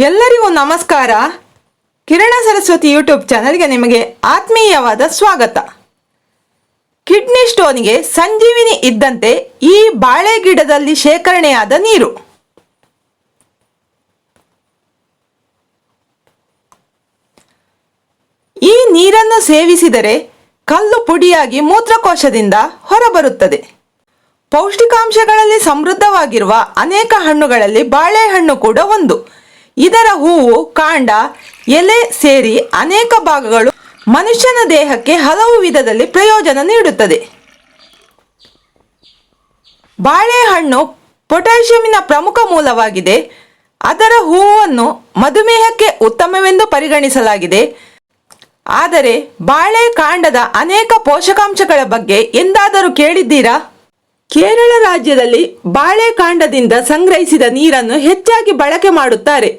ಎಲ್ಲರಿಗೂ ನಮಸ್ಕಾರ. ಕಿರಣ ಸರಸ್ವತಿ ಯೂಟ್ಯೂಬ್ ಚಾನೆಲ್ಗೆ ನಿಮಗೆ ಆತ್ಮೀಯವಾದ ಸ್ವಾಗತ. ಕಿಡ್ನಿ ಸ್ಟೋನ್ಗೆ ಸಂಜೀವಿನಿ ಇದ್ದಂತೆ ಈ ಬಾಳೆ ಗಿಡದಲ್ಲಿ ಶೇಖರಣೆಯಾದ ನೀರು. ಈ ನೀರನ್ನು ಸೇವಿಸಿದರೆ ಕಲ್ಲು ಪುಡಿಯಾಗಿ ಮೂತ್ರಕೋಶದಿಂದ ಹೊರಬರುತ್ತದೆ. ಪೌಷ್ಟಿಕಾಂಶಗಳಲ್ಲಿ ಸಮೃದ್ಧವಾಗಿರುವ ಅನೇಕ ಹಣ್ಣುಗಳಲ್ಲಿ ಬಾಳೆಹಣ್ಣು ಕೂಡ ಒಂದು. ಇದರ ಹೂವು, ಕಾಂಡ, ಎಲೆ ಸೇರಿ ಅನೇಕ ಭಾಗಗಳು ಮನುಷ್ಯನ ದೇಹಕ್ಕೆ ಹಲವು ವಿಧದಲ್ಲಿ ಪ್ರಯೋಜನ ನೀಡುತ್ತದೆ. ಬಾಳೆಹಣ್ಣು ಪೊಟ್ಯಾಷಿಯಂನ ಪ್ರಮುಖ ಮೂಲವಾಗಿದೆ. ಅದರ ಹೂವನ್ನು ಮಧುಮೇಹಕ್ಕೆ ಉತ್ತಮವೆಂದು ಪರಿಗಣಿಸಲಾಗಿದೆ. ಆದರೆ ಬಾಳೆ ಕಾಂಡದ ಅನೇಕ ಪೋಷಕಾಂಶಗಳ ಬಗ್ಗೆ ಎಂದಾದರೂ ಕೇಳಿದ್ದೀರಾ? ಕೇರಳ ರಾಜ್ಯದಲ್ಲಿ ಬಾಳೆಕಾಂಡದಿಂದ ಸಂಗ್ರಹಿಸಿದ ನೀರನ್ನು ಹೆಚ್ಚಾಗಿ ಬಳಕೆ ಮಾಡುತ್ತಾರೆ.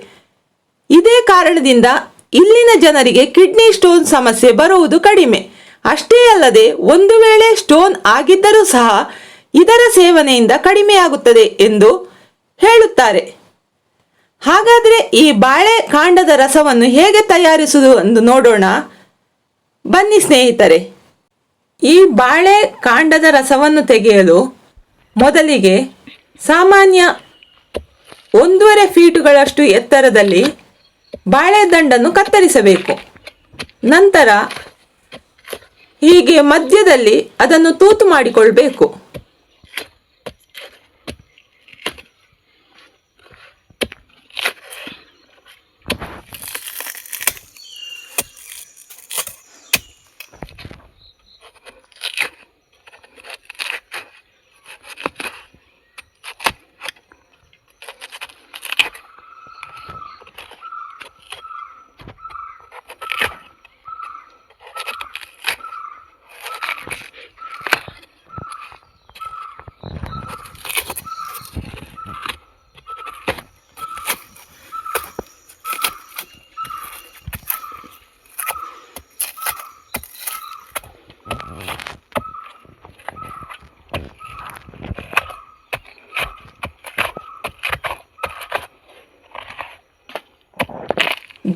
ಇದೇ ಕಾರಣದಿಂದ ಇಲ್ಲಿನ ಜನರಿಗೆ ಕಿಡ್ನಿ ಸ್ಟೋನ್ ಸಮಸ್ಯೆ ಬರುವುದು ಕಡಿಮೆ. ಅಷ್ಟೇ ಅಲ್ಲದೆ ಒಂದು ವೇಳೆ ಸ್ಟೋನ್ ಆಗಿದ್ದರೂ ಸಹ ಇದರ ಸೇವನೆಯಿಂದ ಕಡಿಮೆಯಾಗುತ್ತದೆ ಎಂದು ಹೇಳುತ್ತಾರೆ. ಹಾಗಾದರೆ ಈ ಬಾಳೆ ಕಾಂಡದ ರಸವನ್ನು ಹೇಗೆ ತಯಾರಿಸುವುದು ಎಂದು ನೋಡೋಣ ಬನ್ನಿ ಸ್ನೇಹಿತರೆ. ಈ ಬಾಳೆ ಕಾಂಡದ ರಸವನ್ನು ತೆಗೆಯಲು ಮೊದಲಿಗೆ ಸಾಮಾನ್ಯ 1.5 ಫೀಟುಗಳಷ್ಟು ಎತ್ತರದಲ್ಲಿ ಬಾಳೆದಂಡನ್ನು ಕತ್ತರಿಸಬೇಕು. ನಂತರ ಹೀಗೆ ಮಧ್ಯದಲ್ಲಿ ಅದನ್ನು ತೂತು ಮಾಡಿಕೊಳ್ಬೇಕು.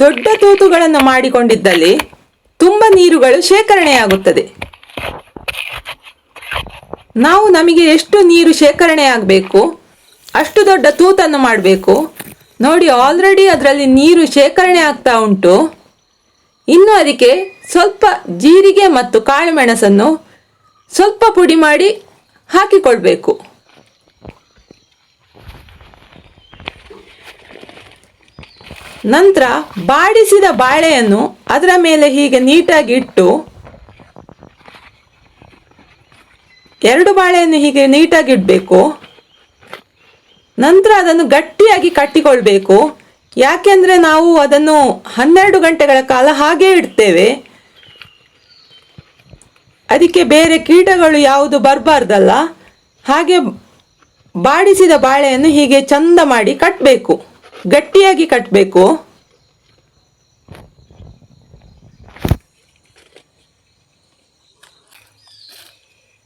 ದೊಡ್ಡ ತೂತುಗಳನ್ನು ಮಾಡಿಕೊಂಡಿದ್ದಲ್ಲಿ ತುಂಬ ನೀರುಗಳು ಶೇಖರಣೆಯಾಗುತ್ತದೆ. ನಾವು ನಮಗೆ ಎಷ್ಟು ನೀರು ಶೇಖರಣೆಯಾಗಬೇಕು ಅಷ್ಟು ದೊಡ್ಡ ತೂತನ್ನು ಮಾಡಬೇಕು. ನೋಡಿ, ಆಲ್ರೆಡಿ ಅದರಲ್ಲಿ ನೀರು ಶೇಖರಣೆ ಆಗ್ತಾ ಉಂಟು. ಇನ್ನು ಅದಕ್ಕೆ ಸ್ವಲ್ಪ ಜೀರಿಗೆ ಮತ್ತು ಕಾಳುಮೆಣಸನ್ನು ಸ್ವಲ್ಪ ಪುಡಿ ಮಾಡಿ ಹಾಕಿಕೊಳ್ಬೇಕು. ನಂತರ ಬಾಡಿಸಿದ ಬಾಳೆಯನ್ನು ಅದರ ಮೇಲೆ ಹೀಗೆ ನೀಟಾಗಿ ಇಟ್ಟು 2 ಬಾಳೆಯನ್ನು ಹೀಗೆ ನೀಟಾಗಿ ಇಡಬೇಕು. ನಂತರ ಅದನ್ನು ಗಟ್ಟಿಯಾಗಿ ಕಟ್ಟಿಕೊಳ್ಬೇಕು. ಯಾಕೆಂದರೆ ನಾವು ಅದನ್ನು 12 ಗಂಟೆಗಳ ಕಾಲ ಹಾಗೇ ಇಡ್ತೇವೆ. ಅದಕ್ಕೆ ಬೇರೆ ಕೀಟಗಳು ಯಾವುದು ಬರಬಾರ್ದಲ್ಲ. ಹಾಗೆ ಬಾಡಿಸಿದ ಬಾಳೆಯನ್ನು ಹೀಗೆ ಚಂದ ಮಾಡಿ ಕಟ್ಟಬೇಕು, ಗಟ್ಟಿಯಾಗಿ ಕಟ್ಟಬೇಕು.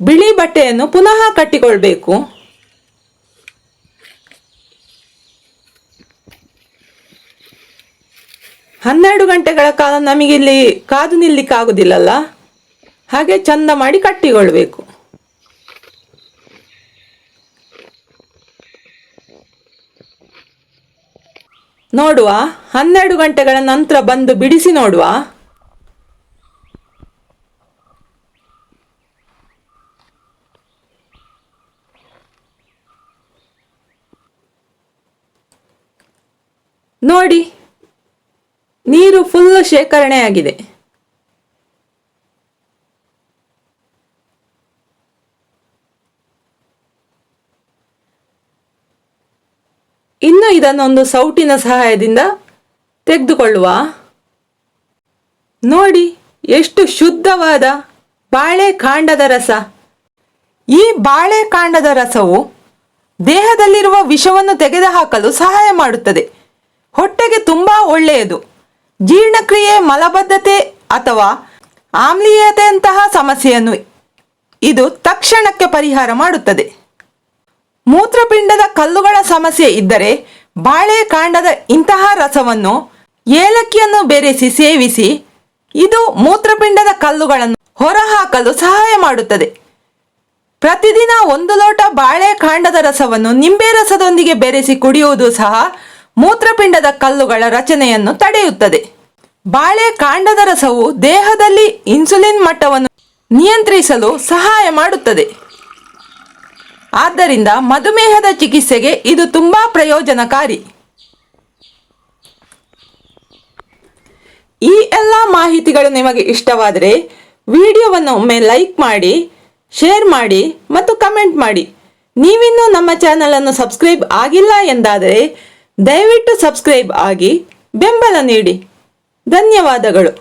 ಬಿಳಿ ಬಟ್ಟೆಯನ್ನು ಪುನಃ ಕಟ್ಟಿಕೊಳ್ಬೇಕು. ಹನ್ನೆರಡು ಗಂಟೆಗಳ ಕಾಲ ನಮಗಿಲ್ಲಿ ಕಾದು ನಿಲ್ಲಿಕ್ಕಾಗುವುದಿಲ್ಲಲ್ಲ, ಹಾಗೆ ಚಂದ ಮಾಡಿ ಕಟ್ಟಿಕೊಳ್ಬೇಕು. ನೋಡುವ, 12 ಗಂಟೆಗಳ ನಂತರ ಬಂದು ಬಿಡಿಸಿ ನೋಡುವ. ನೋಡಿ, ನೀರು ಫುಲ್ ಶೇಖರಣೆಯಾಗಿದೆ. ಇನ್ನು ಇದನ್ನೊಂದು ಸೌಟಿನ ಸಹಾಯದಿಂದ ತೆಗೆದುಕೊಳ್ಳುವ. ನೋಡಿ, ಎಷ್ಟು ಶುದ್ಧವಾದ ಬಾಳೆಕಾಂಡದ ರಸ. ಈ ಬಾಳೆಕಾಂಡದ ರಸವು ದೇಹದಲ್ಲಿರುವ ವಿಷವನ್ನು ತೆಗೆದುಹಾಕಲು ಸಹಾಯ ಮಾಡುತ್ತದೆ. ಹೊಟ್ಟೆಗೆ ತುಂಬ ಒಳ್ಳೆಯದು. ಜೀರ್ಣಕ್ರಿಯೆ, ಮಲಬದ್ಧತೆ ಅಥವಾ ಆಮ್ಲೀಯತೆಯಂತಹ ಸಮಸ್ಯೆಯನ್ನು ಇದು ತಕ್ಷಣಕ್ಕೆ ಪರಿಹಾರ ಮಾಡುತ್ತದೆ. ಮೂತ್ರಪಿಂಡದ ಕಲ್ಲುಗಳ ಸಮಸ್ಯೆ ಇದ್ದರೆ ಬಾಳೆಕಾಂಡದ ಇಂತಹ ರಸವನ್ನು ಏಲಕ್ಕಿಯನ್ನು ಬೆರೆಸಿ ಸೇವಿಸಿ. ಇದು ಮೂತ್ರಪಿಂಡದ ಕಲ್ಲುಗಳನ್ನು ಹೊರಹಾಕಲು ಸಹಾಯ ಮಾಡುತ್ತದೆ. ಪ್ರತಿದಿನ 1 ಲೋಟ ಬಾಳೆಕಾಂಡದ ರಸವನ್ನು ನಿಂಬೆ ರಸದೊಂದಿಗೆ ಬೆರೆಸಿ ಕುಡಿಯುವುದು ಸಹ ಮೂತ್ರಪಿಂಡದ ಕಲ್ಲುಗಳ ರಚನೆಯನ್ನು ತಡೆಯುತ್ತದೆ. ಬಾಳೆಕಾಂಡದ ರಸವು ದೇಹದಲ್ಲಿ ಇನ್ಸುಲಿನ್ ಮಟ್ಟವನ್ನು ನಿಯಂತ್ರಿಸಲು ಸಹಾಯ ಮಾಡುತ್ತದೆ. ಆದ್ದರಿಂದ ಮಧುಮೇಹದ ಚಿಕಿತ್ಸೆಗೆ ಇದು ತುಂಬಾ ಪ್ರಯೋಜನಕಾರಿ. ಈ ಎಲ್ಲ ಮಾಹಿತಿಗಳು ನಿಮಗೆ ಇಷ್ಟವಾದರೆ ವಿಡಿಯೋವನ್ನು ಒಮ್ಮೆ ಲೈಕ್ ಮಾಡಿ, ಶೇರ್ ಮಾಡಿ ಮತ್ತು ಕಮೆಂಟ್ ಮಾಡಿ. ನೀವಿನ್ನೂ ನಮ್ಮ ಚಾನಲನ್ನು ಸಬ್ಸ್ಕ್ರೈಬ್ ಆಗಿಲ್ಲ ಎಂದಾದರೆ ದಯವಿಟ್ಟು ಸಬ್ಸ್ಕ್ರೈಬ್ ಆಗಿ ಬೆಂಬಲ ನೀಡಿ. ಧನ್ಯವಾದಗಳು.